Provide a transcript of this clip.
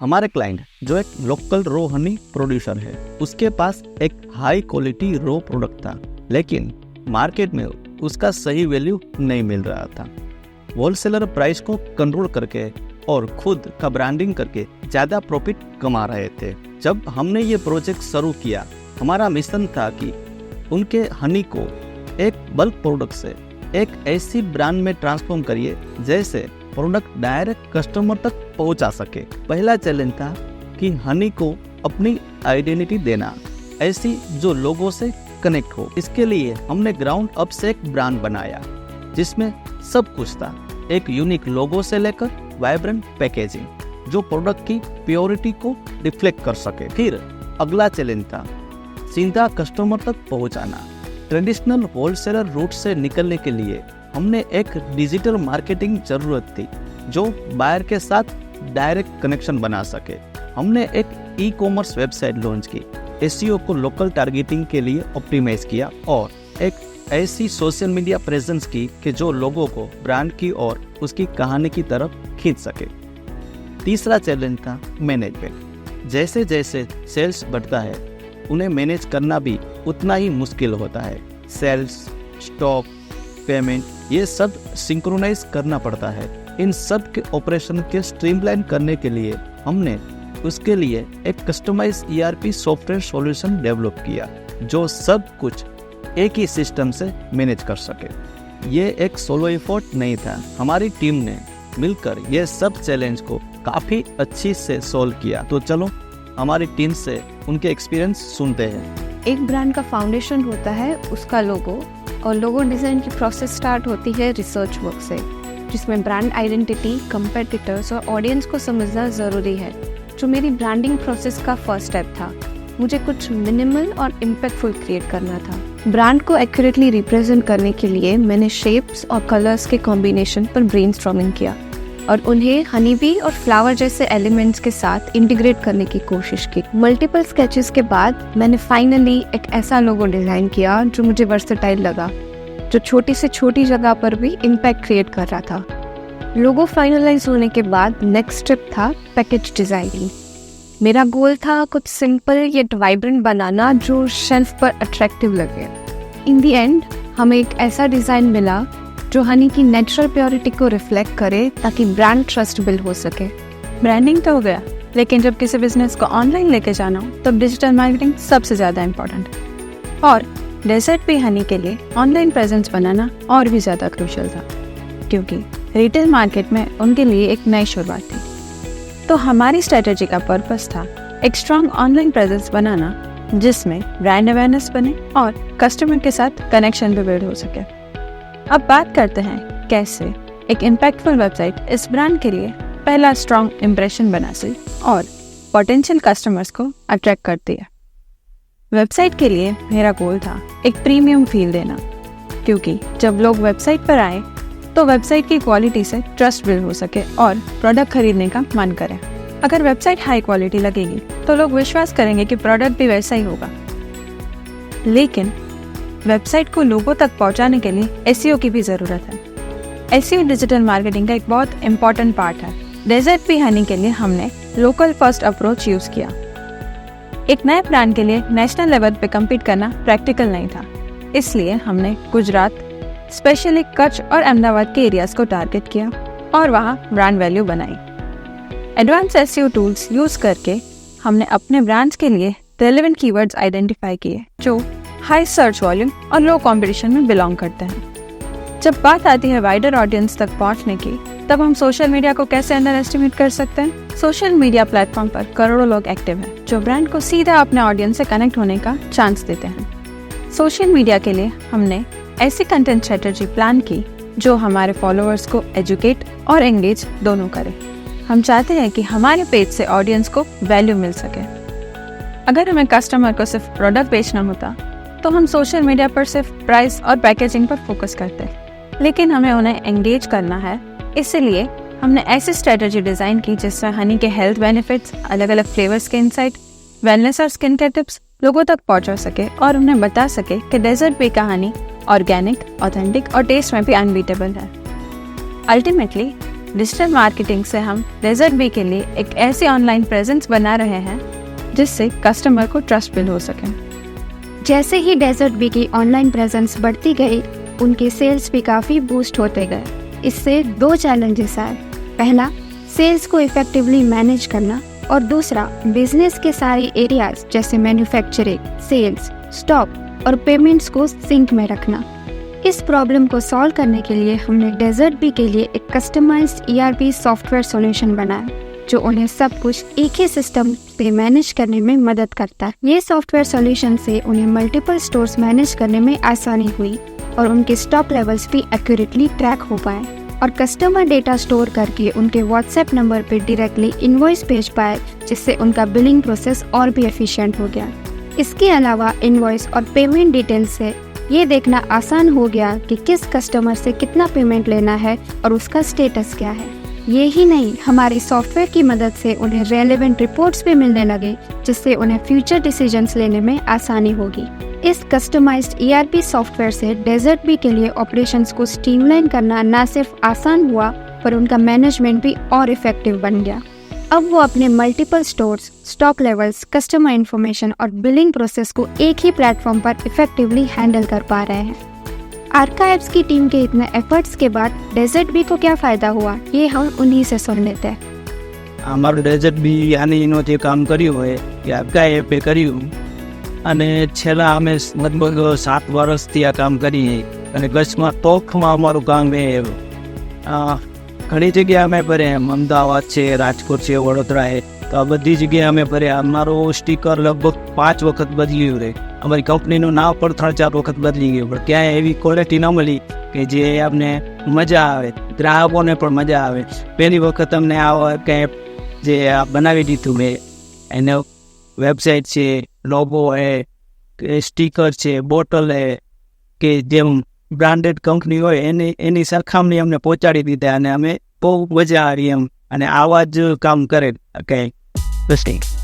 हमारे क्लाइंट जो एक लोकल रो हनी प्रोड्यूसर है, उसके पास एक हाई क्वालिटी रो प्रोडक्ट था, लेकिन मार्केट में उसका सही वैल्यू नहीं मिल रहा था। होलसेलर प्राइस को कंट्रोल करके और खुद का ब्रांडिंग करके ज़्यादा प्रॉफिट कमा रहे थे। जब हमने ये प्रोजेक्ट शुरू किया, हमारा मिशन था कि उनके हनी को एक बल्क प्रोडक्ट से एक ऐसी ब्रांड में ट्रांसफॉर्म करिए जैसे प्रोडक्ट डायरेक्ट कस्टमर तक पहुंचा सके। पहला चैलेंज था कि हनी को अपनी आइडेंटिटी देना, ऐसी जो लोगों से कनेक्ट हो। इसके लिए हमने ग्राउंड अप से एक ब्रांड बनाया जिसमें सब कुछ था, एक यूनिक लोगो से लेकर वाइब्रेंट पैकेजिंग जो प्रोडक्ट की प्योरिटी को रिफ्लेक्ट कर सके। फिर अगला चैलेंज था सीधा कस्टमर तक पहुंचाना। ट्रेडिशनल होलसेलर रूट से निकलने के लिए हमने एक डिजिटल मार्केटिंग जरूरत थी जो बायर के साथ डायरेक्ट कनेक्शन बना सके। हमने एक ई कॉमर्स वेबसाइट लॉन्च की, एसईओ को लोकल टारगेटिंग के लिए ऑप्टिमाइज किया और एक ऐसी सोशल मीडिया प्रेजेंस की कि जो लोगों को ब्रांड की और उसकी कहानी की तरफ खींच सके। तीसरा चैलेंज था मैनेजमेंट। जैसे जैसे सेल्स बढ़ता है, उन्हें मैनेज करना भी उतना ही मुश्किल होता है। सेल्स, स्टॉक, पेमेंट, ये सब सिंक्रोनाइज करना पड़ता है। इन सब के ऑपरेशन के स्ट्रीमलाइन करने के लिए हमने उसके लिए एक customize ERP software solution develop किया जो सब कुछ एक ही सिस्टम से मैनेज कर सके। ये एक सोलो एफर्ट नहीं था, हमारी टीम ने मिलकर ये सब चैलेंज को काफ़ी अच्छी से सॉल्व किया। तो चलो हमारी टीम से उनके एक्सपीरियंस सुनते हैं। एक ब्रांड का फाउंडेशन होता है उसका लोगो, और लोगो डिज़ाइन की प्रोसेस स्टार्ट होती है रिसर्च वर्क से, जिसमें ब्रांड आइडेंटिटी, कंपेटिटर्स और ऑडियंस को समझना ज़रूरी है, जो मेरी ब्रांडिंग प्रोसेस का फर्स्ट स्टेप था। मुझे कुछ मिनिमल और इम्पैक्टफुल क्रिएट करना था। ब्रांड को एक्यूरेटली रिप्रेजेंट करने के लिए मैंने शेप्स और कलर्स के कॉम्बिनेशन पर ब्रेनस्टॉर्मिंग किया और उन्हें हनी बी और फ्लावर जैसे एलिमेंट्स के साथ इंटीग्रेट करने की कोशिश की। मल्टीपल स्केचेस के बाद मैंने फाइनली एक ऐसा लोगो डिज़ाइन किया जो मुझे वर्सेटाइल लगा, जो छोटी से छोटी जगह पर भी इम्पैक्ट क्रिएट कर रहा था। लोगो फाइनलाइज होने के बाद नेक्स्ट स्टेप था पैकेज डिज़ाइनिंग। मेरा गोल था कुछ सिंपल येट वाइब्रेंट बनाना जो शेल्फ पर अट्रैक्टिव लगे। इन दी एंड हमें एक ऐसा डिज़ाइन मिला जो हनी की नेचुरल प्योरिटी को रिफ्लेक्ट करे ताकि ब्रांड ट्रस्ट बिल्ड हो सके। ब्रांडिंग तो हो गया, लेकिन जब किसी बिजनेस को ऑनलाइन लेके जाना हो तब डिजिटल मार्केटिंग सबसे ज़्यादा इम्पोर्टेंट है। और डेजर्ट भी हनी के लिए ऑनलाइन प्रेजेंस बनाना और भी ज़्यादा क्रूशियल था, क्योंकि रिटेल मार्केट में उनके लिए एक नई शुरुआत थी। तो हमारी स्ट्रेटेजी का पर्पस था एक स्ट्रॉन्ग ऑनलाइन प्रेजेंस बनाना जिसमें ब्रांड अवेयरनेस बने और कस्टमर के साथ कनेक्शन भी बिल्ड हो सके। अब बात करते हैं कैसे एक इम्पैक्टफुल वेबसाइट इस ब्रांड के लिए पहला स्ट्रॉन्ग इम्प्रेशन बनाती और पोटेंशियल कस्टमर्स को अट्रैक्ट करती है। वेबसाइट के लिए मेरा गोल था एक प्रीमियम फील देना, क्योंकि जब लोग वेबसाइट पर आए तो वेबसाइट की क्वालिटी से ट्रस्ट बिल्ड हो सके और प्रोडक्ट खरीदने का मन करे। अगर वेबसाइट हाई क्वालिटी लगेगी तो लोग विश्वास करेंगे कि प्रोडक्ट भी वैसा ही होगा। लेकिन वेबसाइट को लोगों तक पहुंचाने के लिए एसईओ की भी ज़रूरत है। एसईओ डिजिटल मार्केटिंग का एक बहुत इंपॉर्टेंट पार्ट है। डेजर्ट भी हनी के लिए हमने लोकल फर्स्ट अप्रोच यूज़ किया। एक नए ब्रांड के लिए नेशनल लेवल पे कम्पीट करना प्रैक्टिकल नहीं था, इसलिए हमने गुजरात, स्पेशली कच्छ और अहमदाबाद के एरियाज को टारगेट किया और वहाँ ब्रांड वैल्यू बनाई। एडवांस एसईओ टूल्स यूज़ करके हमने अपने ब्रांड्स के लिए रेलेवेंट कीवर्ड्स आइडेंटिफाई किए जो हाई सर्च वॉल्यूम और लो कंपटीशन में बिलोंग करते हैं। जब बात आती है वाइडर ऑडियंस तक पहुंचने की, तब हम सोशल मीडिया को कैसे अंडर एस्टिमेट कर सकते हैं। सोशल मीडिया प्लेटफॉर्म पर करोड़ों लोग एक्टिव हैं जो ब्रांड को सीधा अपने ऑडियंस से कनेक्ट होने का चांस देते हैं। सोशल मीडिया के लिए हमने ऐसी कंटेंट स्ट्रेटजी प्लान की जो हमारे फॉलोअर्स को एजुकेट और एंगेज दोनों करे। हम चाहते हैं कि हमारे पेज से ऑडियंस को वैल्यू मिल सके। अगर हमें कस्टमर को सिर्फ प्रोडक्ट बेचना होता तो हम सोशल मीडिया पर सिर्फ प्राइस और पैकेजिंग पर फोकस करते, लेकिन हमें उन्हें एंगेज करना है। इसलिए हमने ऐसी स्ट्रेटजी डिज़ाइन की जिसमें हनी के हेल्थ बेनिफिट्स, अलग अलग फ्लेवर्स के इंसाइट, वेलनेस और स्किन केयर टिप्स लोगों तक पहुंचा सके और उन्हें बता सके कि डेजर्ट बी का हनी ऑर्गेनिक, ऑथेंटिक और टेस्ट में भी अनबीटेबल है। अल्टीमेटली डिजिटल मार्केटिंग से हम डेजर्ट बी के लिए एक ऐसी ऑनलाइन प्रेजेंस बना रहे हैं जिससे कस्टमर को ट्रस्ट बिल्ड हो सके। जैसे ही डेजर्ट बी की ऑनलाइन प्रेजेंस बढ़ती गई, उनके सेल्स भी काफ़ी बूस्ट होते गए। इससे 2 चैलेंजेस आए। पहला, सेल्स को इफेक्टिवली मैनेज करना, और दूसरा, बिजनेस के सारे एरियाज जैसे मैन्युफैक्चरिंग, सेल्स, स्टॉक और पेमेंट्स को सिंक में रखना। इस प्रॉब्लम को सॉल्व करने के लिए हमने डेजर्ट बी के लिए एक कस्टमाइज्ड ERP सॉफ्टवेयर सॉल्यूशन बनाया जो उन्हें सब कुछ एक ही सिस्टम पे मैनेज करने में मदद करता है। ये सॉफ्टवेयर सॉल्यूशन से उन्हें मल्टीपल स्टोर्स मैनेज करने में आसानी हुई और उनके स्टॉक लेवल्स भी एक्यूरेटली ट्रैक हो पाए और कस्टमर डेटा स्टोर करके उनके व्हाट्सएप नंबर पे डायरेक्टली इनवॉइस भेज पाए, जिससे उनका बिलिंग प्रोसेस और भी एफिशिएंट हो गया। इसके अलावा इनवॉइस और पेमेंट डिटेल्स से ये देखना आसान हो गया कि किस कस्टमर से कितना पेमेंट लेना है और उसका स्टेटस क्या है। ये ही नहीं, हमारे सॉफ्टवेयर की मदद से उन्हें रेलेवेंट रिपोर्ट्स भी मिलने लगे, जिससे उन्हें फ्यूचर डिसीजंस लेने में आसानी होगी। इस कस्टमाइज्ड ERP सॉफ्टवेयर से डेजर्ट बी के लिए ऑपरेशंस को स्ट्रीमलाइन करना न सिर्फ आसान हुआ, पर उनका मैनेजमेंट भी और इफेक्टिव बन गया। अब वो अपने multiple stores, stock levels, customer information और बिलिंग प्रोसेस को एक ही प्लेटफॉर्म पर इफेक्टिवली हैंडल कर पा रहे हैं। आर्काइव्स की टीम के इतने एफर्ट्स के बाद डेजर्ट बी को क्या फ़ायदा हुआ, ये हम उन्हीं से सुन लेते हैं। અમારું ડેઝર્ટ બી આની એનો જે કામ કર્યું હોય એ આર્કાઇવે કર્યું, અને છેલ્લા અમે લગભગ 7 વર્ષથી આ કામ કરીએ અને કચ્છમાં ટોપમાં અમારું કામ એ ઘણી જગ્યાએ અમે ભરે, અમદાવાદ છે, રાજકોટ છે, વડોદરા છે, તો આ બધી જગ્યાએ અમે ભર્યા। અમારું સ્ટીકર લગભગ 5 વખત બદલ્યું રહે, અમારી કંપનીનું નામ પણ 3-4 વખત બદલી ગયું, પણ ક્યાંય એવી ક્વોલિટી ન મળી કે જે અમને મજા આવે, ગ્રાહકોને પણ મજા આવે। પહેલી વખત અમને આ કંઈ જે આ બનાવી દીધું મેં, એને વેબસાઇટ છે, લોગો છે, સ્ટીકર છે, બોટલ છે, કે જેમ બ્રાન્ડેડ કંપની હોય એની સરખામણી અમને પહોંચાડી દીધા અને અમે બહુ મજા આવી એમ, અને આવા જ કામ કરે કંઈ બસ.